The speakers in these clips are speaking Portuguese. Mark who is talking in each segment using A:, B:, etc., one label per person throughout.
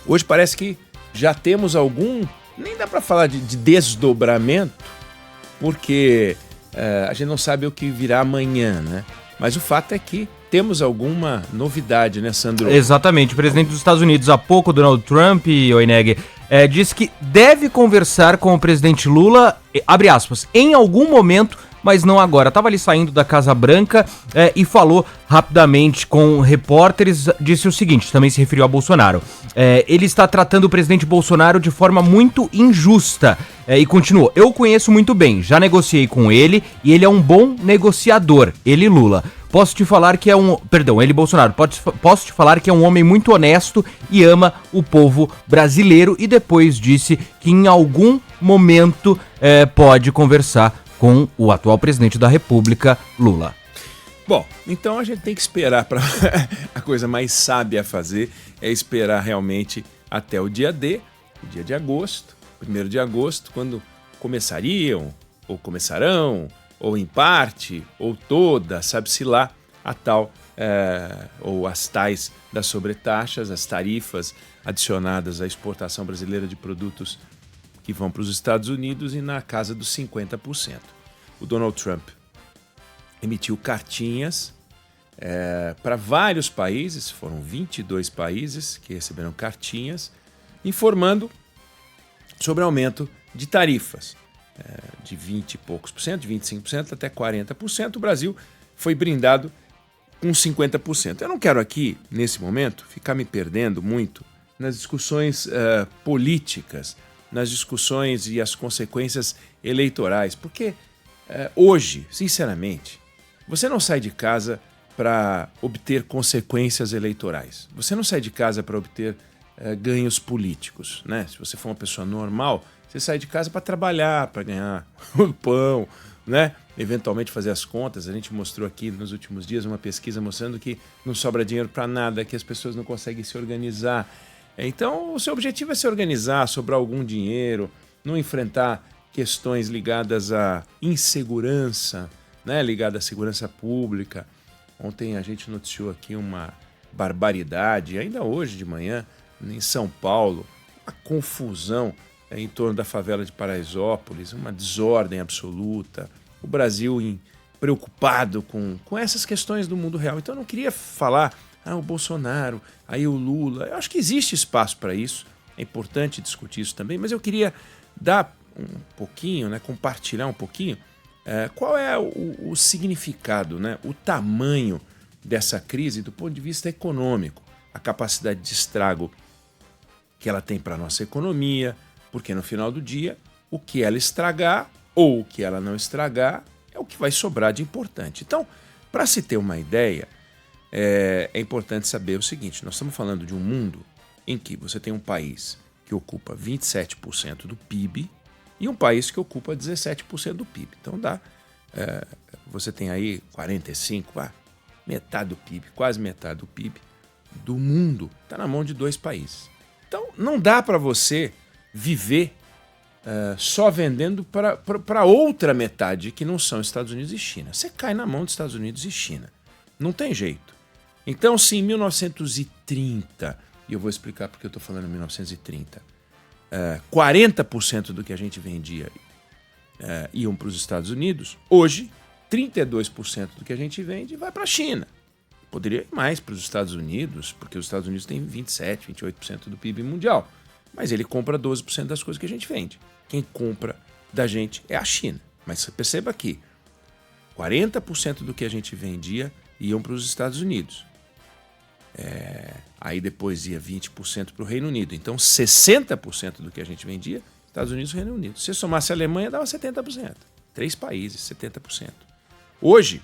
A: Hoje parece que já temos algum, nem dá para falar de desdobramento, porque a gente não sabe o que virá amanhã, né? Mas o fato é que temos alguma novidade, né, Sandro?
B: Exatamente. O presidente dos Estados Unidos, há pouco, Donald Trump, Oineg, disse que deve conversar com o presidente Lula, abre aspas, em algum momento, mas não agora. Estava ali saindo da Casa Branca e falou rapidamente com repórteres, disse o seguinte, também se referiu a Bolsonaro. Ele está tratando o presidente Bolsonaro de forma muito injusta. E continuou, eu conheço muito bem, já negociei com ele e ele é um bom negociador, ele Lula. Posso te falar que é ele Bolsonaro, posso te falar que é um homem muito honesto e ama o povo brasileiro, e depois disse que em algum momento pode conversar com o atual presidente da República, Lula.
A: Bom, então a gente tem que esperar para a coisa mais sábia a fazer é esperar realmente até o dia D, o dia de agosto, 1º de agosto, quando começariam, ou começarão, ou em parte, ou toda, sabe-se lá, a tal, ou as tais das sobretaxas, as tarifas adicionadas à exportação brasileira de produtos que vão para os Estados Unidos e na casa dos 50%. O Donald Trump emitiu cartinhas para vários países, foram 22 países que receberam cartinhas, informando sobre aumento de tarifas, de 20 e poucos por cento, de 25% até 40%. O Brasil foi brindado com 50%. Eu não quero aqui, nesse momento, ficar me perdendo muito nas discussões políticas, nas discussões e as consequências eleitorais, porque hoje, sinceramente, você não sai de casa para obter consequências eleitorais. Você não sai de casa para obter ganhos políticos, né? Se você for uma pessoa normal, você sai de casa para trabalhar, para ganhar o pão, né? Eventualmente fazer as contas. A gente mostrou aqui nos últimos dias uma pesquisa mostrando que não sobra dinheiro para nada, que as pessoas não conseguem se organizar. Então, o seu objetivo é se organizar, sobrar algum dinheiro, não enfrentar questões ligadas à insegurança, né? Ligada à segurança pública. Ontem a gente noticiou aqui uma barbaridade, ainda hoje de manhã, em São Paulo, uma confusão em torno da favela de Paraisópolis, uma desordem absoluta, o Brasil preocupado com essas questões do mundo real. Então eu não queria falar, o Bolsonaro, aí o Lula, eu acho que existe espaço para isso, é importante discutir isso também, mas eu queria dar um pouquinho, né, compartilhar um pouquinho, qual é o significado, né, o tamanho dessa crise do ponto de vista econômico, a capacidade de estrago que ela tem para a nossa economia, porque no final do dia, o que ela estragar ou o que ela não estragar é o que vai sobrar de importante. Então, para se ter uma ideia, é importante saber o seguinte, nós estamos falando de um mundo em que você tem um país que ocupa 27% do PIB e um país que ocupa 17% do PIB. Então você tem aí 45%, metade do PIB, quase metade do PIB do mundo está na mão de 2 países. Então não dá para você viver só vendendo para outra metade que não são Estados Unidos e China. Você cai na mão dos Estados Unidos e China. Não tem jeito. Então, se em 1930, e eu vou explicar porque eu estou falando em 1930, 40% do que a gente vendia iam para os Estados Unidos, hoje 32% do que a gente vende vai para a China. Poderia ir mais para os Estados Unidos, porque os Estados Unidos têm 27%, 28% do PIB mundial. Mas ele compra 12% das coisas que a gente vende. Quem compra da gente é a China. Mas você perceba que 40% do que a gente vendia iam para os Estados Unidos. Aí depois ia 20% para o Reino Unido. Então 60% do que a gente vendia, Estados Unidos e Reino Unido. Se você somasse a Alemanha, dava 70%. 3 países, 70%. Hoje,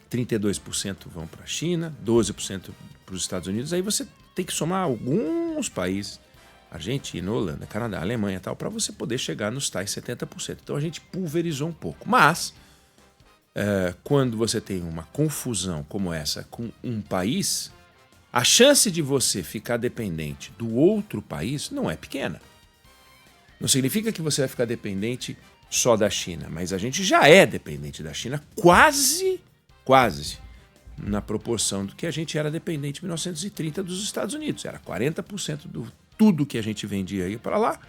A: 32% vão para a China, 12% para os Estados Unidos. Aí você tem que somar alguns países, Argentina, Holanda, Canadá, Alemanha e tal, para você poder chegar nos tais 70%. Então a gente pulverizou um pouco. Mas, quando você tem uma confusão como essa com um país, a chance de você ficar dependente do outro país não é pequena. Não significa que você vai ficar dependente só da China, mas a gente já é dependente da China quase na proporção do que a gente era dependente em 1930 dos Estados Unidos. Era 40% do tudo que a gente vendia ia para lá,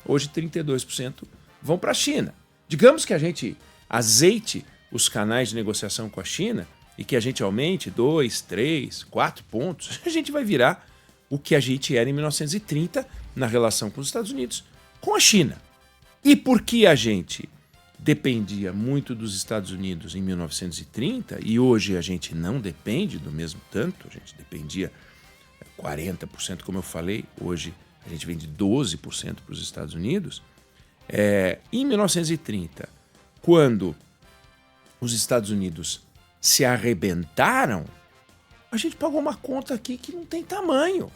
A: hoje 32% vão para a China. Digamos que a gente azeite os canais de negociação com a China e que a gente aumente 2, 3, 4 pontos, a gente vai virar o que a gente era em 1930 na relação com os Estados Unidos, com a China. E por que a gente dependia muito dos Estados Unidos em 1930 e hoje a gente não depende do mesmo tanto, a gente dependia 40%, como eu falei, hoje a gente vende 12% para os Estados Unidos. Em 1930, quando os Estados Unidos se arrebentaram, a gente pagou uma conta aqui que não tem tamanho.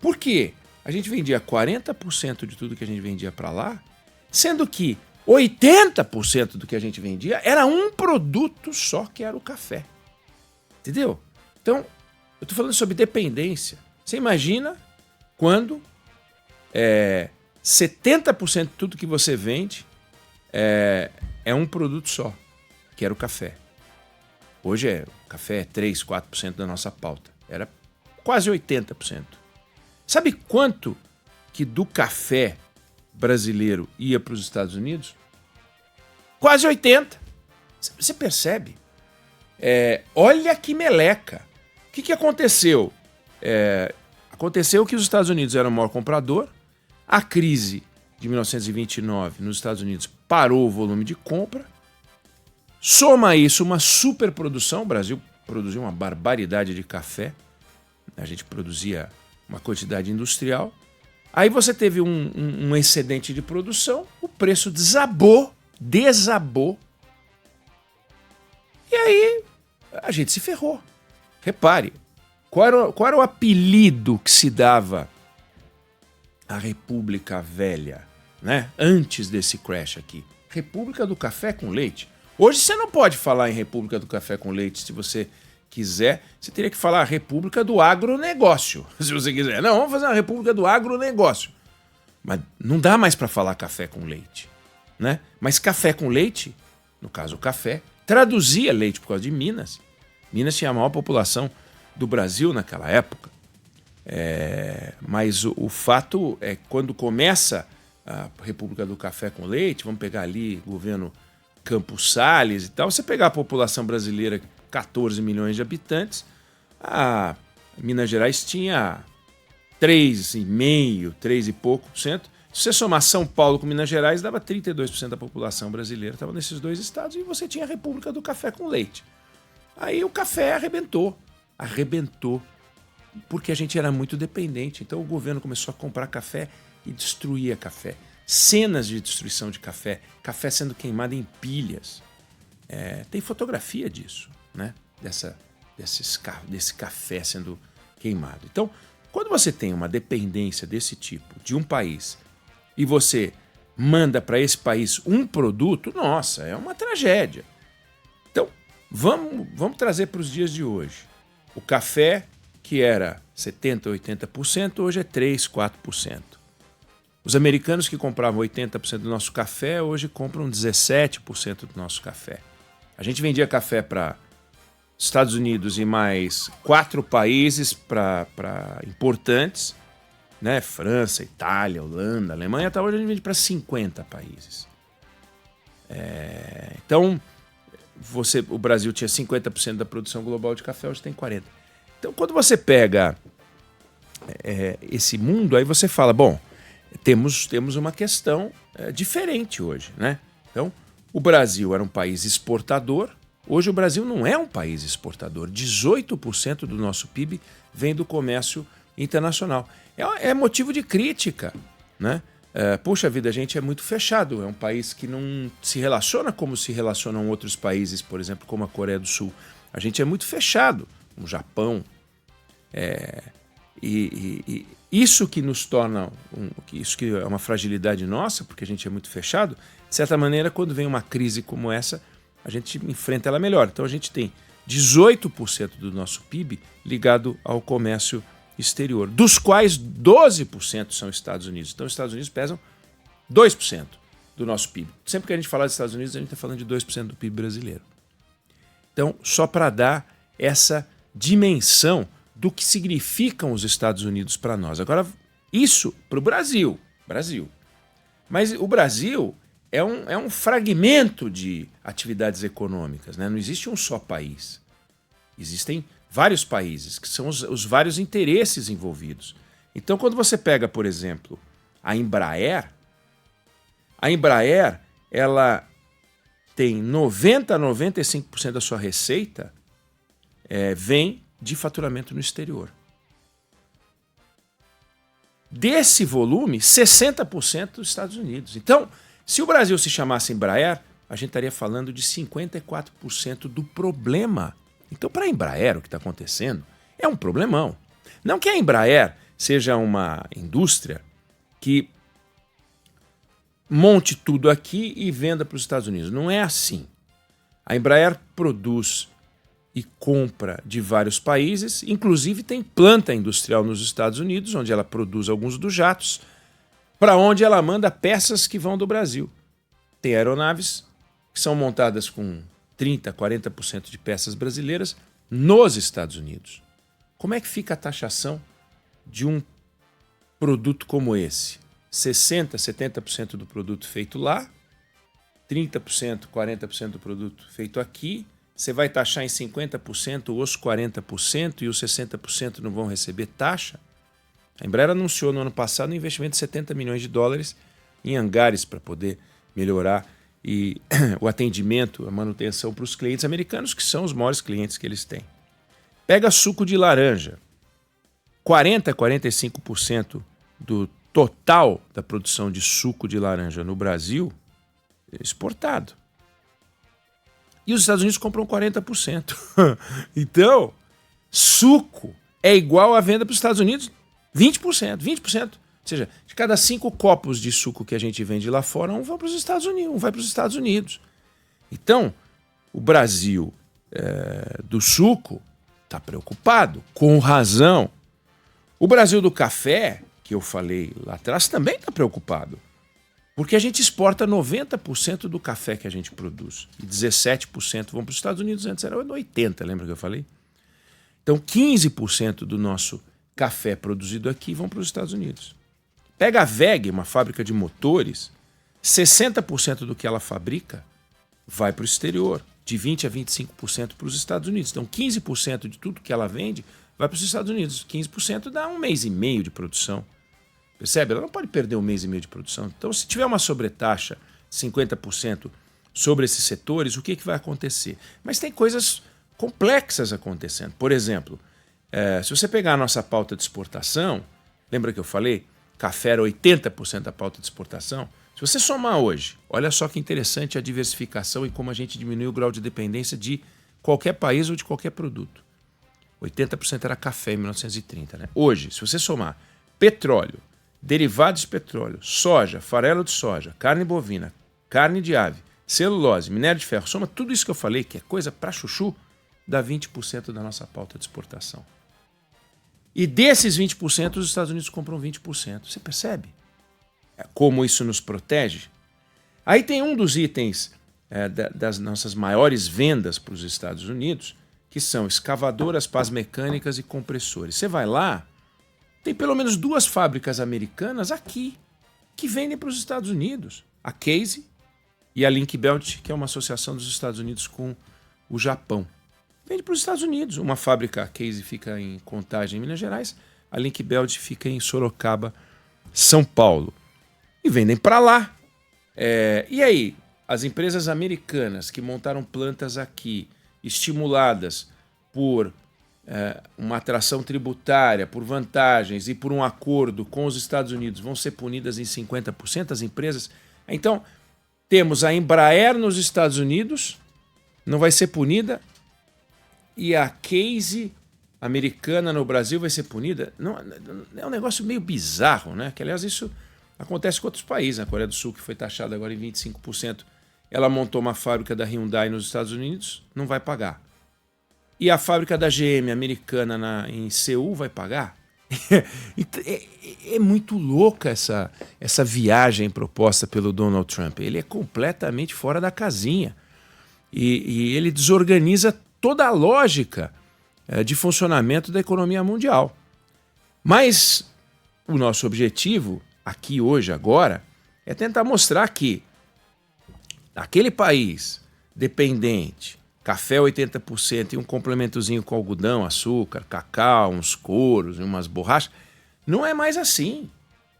A: Por quê? A gente vendia 40% de tudo que a gente vendia para lá, sendo que 80% do que a gente vendia era um produto só, que era o café. Entendeu? Então, eu estou falando sobre dependência. Você imagina quando 70% de tudo que você vende é um produto só, que era o café. Hoje o café é 3, 4% da nossa pauta. Era quase 80%. Sabe quanto que do café brasileiro ia para os Estados Unidos? Quase 80%. Você percebe? Olha que meleca. O que aconteceu? Aconteceu que os Estados Unidos eram o maior comprador. A crise de 1929 nos Estados Unidos parou o volume de compra. Soma isso uma superprodução. O Brasil produziu uma barbaridade de café. A gente produzia uma quantidade industrial. Aí você teve um excedente de produção, o preço desabou. E aí a gente se ferrou. Repare, qual era o apelido que se dava à República Velha, né? Antes desse crash aqui? República do Café com Leite. Hoje você não pode falar em República do Café com Leite se você quiser. Você teria que falar República do Agronegócio, se você quiser. Não, vamos fazer uma República do Agronegócio. Mas não dá mais para falar café com leite, né? Mas café com leite, no caso o café, traduzia leite por causa de Minas. Minas tinha a maior população do Brasil naquela época. Mas o fato é que quando começa a República do Café com Leite, vamos pegar ali governo Campos Salles e tal, você pegar a população brasileira, 14 milhões de habitantes, a Minas Gerais tinha 3,5%, 3 e pouco por cento. Se você somar São Paulo com Minas Gerais, dava 32% da população brasileira estava nesses dois estados e você tinha a República do Café com Leite. Aí o café arrebentou, porque a gente era muito dependente. Então o governo começou a comprar café e destruía café. Cenas de destruição de café, café sendo queimado em pilhas. Tem fotografia disso, né? Desse café sendo queimado. Então, quando você tem uma dependência desse tipo de um país e você manda para esse país um produto, nossa, é uma tragédia. Então, vamos trazer para os dias de hoje. O café, que era 70%, 80%, hoje é 3%, 4%. Os americanos que compravam 80% do nosso café, hoje compram 17% do nosso café. A gente vendia café para Estados Unidos e mais 4 países para importantes, né? França, Itália, Holanda, Alemanha, até hoje a gente vende para 50 países. Então, o Brasil tinha 50% da produção global de café, hoje tem 40%. Então, quando você pega esse mundo, aí você fala, bom, temos uma questão diferente hoje, né? Então, o Brasil era um país exportador. Hoje o Brasil não é um país exportador. 18% do nosso PIB vem do comércio internacional. É motivo de crítica, né? Poxa vida, a gente é muito fechado. É um país que não se relaciona como se relacionam outros países, por exemplo, como a Coreia do Sul. A gente é muito fechado. O Japão. E isso que nos torna, isso que é uma fragilidade nossa, porque a gente é muito fechado, de certa maneira, quando vem uma crise como essa, a gente enfrenta ela melhor. Então a gente tem 18% do nosso PIB ligado ao comércio exterior, dos quais 12% são Estados Unidos. Então os Estados Unidos pesam 2% do nosso PIB. Sempre que a gente fala dos Estados Unidos, a gente está falando de 2% do PIB brasileiro. Então, só para dar essa dimensão do que significam os Estados Unidos para nós. Agora, isso para o Brasil. Mas o Brasil é um fragmento de atividades econômicas, né? Não existe um só país. Existem vários países, que são os vários interesses envolvidos. Então, quando você pega, por exemplo, a Embraer, ela tem 90% a 95% da sua receita vem de faturamento no exterior. Desse volume, 60% dos Estados Unidos. Então, se o Brasil se chamasse Embraer, a gente estaria falando de 54% do problema. Então, para a Embraer, o que está acontecendo é um problemão. Não que a Embraer seja uma indústria que monte tudo aqui e venda para os Estados Unidos. Não é assim. A Embraer produz e compra de vários países, inclusive tem planta industrial nos Estados Unidos, onde ela produz alguns dos jatos, para onde ela manda peças que vão do Brasil. Tem aeronaves que são montadas com 30%, 40% de peças brasileiras nos Estados Unidos. Como é que fica a taxação de um produto como esse? 60%, 70% do produto feito lá, 30%, 40% do produto feito aqui. Você vai taxar em 50% os 40% e os 60% não vão receber taxa? A Embraer anunciou no ano passado um investimento de 70 milhões de dólares em hangares para poder melhorar o atendimento, a manutenção para os clientes americanos, que são os maiores clientes que eles têm. Pega suco de laranja. 40% a 45% do total da produção de suco de laranja no Brasil é exportado. E os Estados Unidos compram 40%. Então, suco é igual à venda para os Estados Unidos 20%. 20%. Ou seja, de cada 5 copos de suco que a gente vende lá fora, um vai para os Estados Unidos, um vai para os Estados Unidos. Então, o Brasil do suco está preocupado, com razão. O Brasil do café, que eu falei lá atrás, também está preocupado. Porque a gente exporta 90% do café que a gente produz. E 17% vão para os Estados Unidos, antes era 80%, lembra que eu falei? Então 15% do nosso café produzido aqui vão para os Estados Unidos. Pega a WEG, uma fábrica de motores, 60% do que ela fabrica vai para o exterior, de 20% a 25% para os Estados Unidos. Então 15% de tudo que ela vende vai para os Estados Unidos. 15% dá 1 mês e meio de produção. Percebe? Ela não pode perder 1 mês e meio de produção. Então, se tiver uma sobretaxa de 50% sobre esses setores, o que vai acontecer? Mas tem coisas complexas acontecendo. Por exemplo, se você pegar a nossa pauta de exportação, lembra que eu falei? Café era 80% da pauta de exportação. Se você somar hoje, olha só que interessante a diversificação e como a gente diminui o grau de dependência de qualquer país ou de qualquer produto. 80% era café em 1930, né? Hoje, se você somar petróleo, derivados de petróleo, soja, farelo de soja, carne bovina, carne de ave, celulose, minério de ferro, soma tudo isso que eu falei, que é coisa para chuchu, dá 20% da nossa pauta de exportação. E desses 20%, os Estados Unidos compram 20%. Você percebe como isso nos protege? Aí tem um dos itens das nossas maiores vendas para os Estados Unidos, que são escavadoras, pás mecânicas e compressores. Você vai lá, tem pelo menos 2 fábricas americanas aqui que vendem para os Estados Unidos. A Case e a Link-Belt, que é uma associação dos Estados Unidos com o Japão. Vende para os Estados Unidos. Uma fábrica, a Case, fica em Contagem, em Minas Gerais. A Link-Belt fica em Sorocaba, São Paulo. E vendem para lá. E aí, as empresas americanas que montaram plantas aqui, estimuladas por uma atração tributária, por vantagens e por um acordo com os Estados Unidos, vão ser punidas em 50% as empresas. Então, temos a Embraer nos Estados Unidos, não vai ser punida, e a Case americana no Brasil vai ser punida. Não, é um negócio meio bizarro, né? Que, aliás, isso acontece com outros países. A Coreia do Sul, que foi taxada agora em 25%, ela montou uma fábrica da Hyundai nos Estados Unidos, não vai pagar. E a fábrica da GM americana em Seul vai pagar? É muito louca essa viagem proposta pelo Donald Trump. Ele é completamente fora da casinha. E ele desorganiza toda a lógica de funcionamento da economia mundial. Mas o nosso objetivo, aqui hoje, agora, é tentar mostrar que aquele país dependente, café 80% e um complementozinho com algodão, açúcar, cacau, uns couros, umas borrachas, não é mais assim.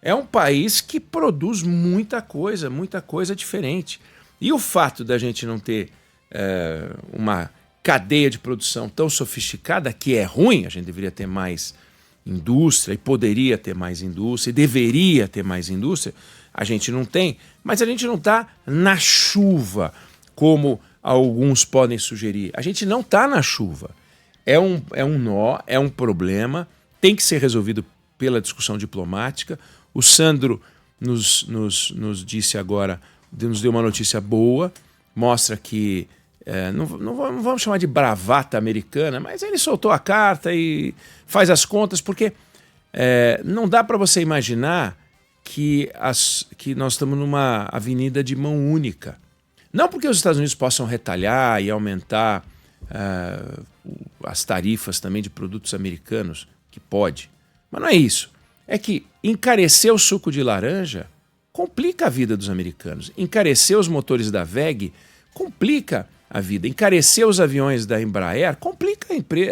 A: É um país que produz muita coisa diferente. E o fato da gente não ter uma cadeia de produção tão sofisticada, que é ruim, a gente deveria ter mais indústria e poderia ter mais indústria e deveria ter mais indústria, a gente não tem, mas a gente não está na chuva, como alguns podem sugerir. A gente não está na chuva. É um nó, é um problema, tem que ser resolvido pela discussão diplomática. O Sandro nos disse agora, nos deu uma notícia boa, mostra que, não vamos chamar de bravata americana, mas ele soltou a carta e faz as contas, porque não dá para você imaginar que nós estamos numa avenida de mão única. Não porque os Estados Unidos possam retalhar e aumentar as tarifas também de produtos americanos, que pode, mas não é isso. É que encarecer o suco de laranja complica a vida dos americanos. Encarecer os motores da WEG complica a vida. Encarecer os aviões da Embraer complica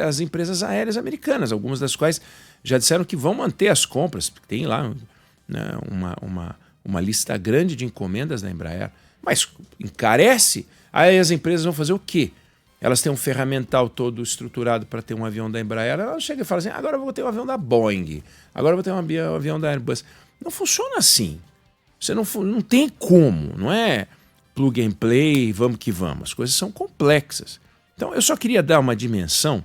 A: as empresas aéreas americanas, algumas das quais já disseram que vão manter as compras. Tem lá, né, uma lista grande de encomendas da Embraer. Mas encarece, aí as empresas vão fazer o quê? Elas têm um ferramental todo estruturado para ter um avião da Embraer, ela chega e fala assim, agora eu vou ter um avião da Boeing, agora eu vou ter um avião da Airbus. Não funciona assim. Você não tem como, não é plug and play, vamos que vamos. As coisas são complexas. Então eu só queria dar uma dimensão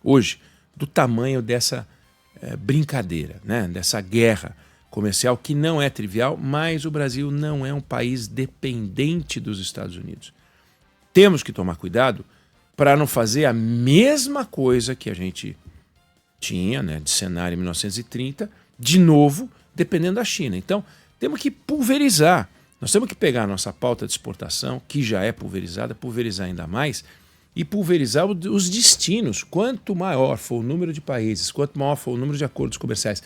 A: hoje do tamanho dessa brincadeira, né? Dessa guerra comercial que não é trivial, mas o Brasil não é um país dependente dos Estados Unidos. Temos que tomar cuidado para não fazer a mesma coisa que a gente tinha, né, de cenário em 1930, de novo, dependendo da China. Então, temos que pulverizar. Nós temos que pegar a nossa pauta de exportação, que já é pulverizada, pulverizar ainda mais, e pulverizar os destinos. Quanto maior for o número de países, quanto maior for o número de acordos comerciais,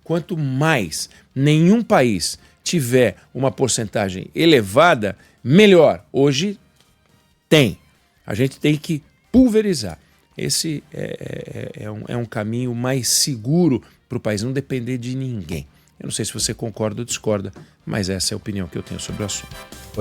A: quanto mais nenhum país tiver uma porcentagem elevada, melhor. Hoje tem. A gente tem que pulverizar. Esse é um caminho mais seguro para o país não depender de ninguém. Eu não sei se você concorda ou discorda, mas essa é a opinião que eu tenho sobre o assunto.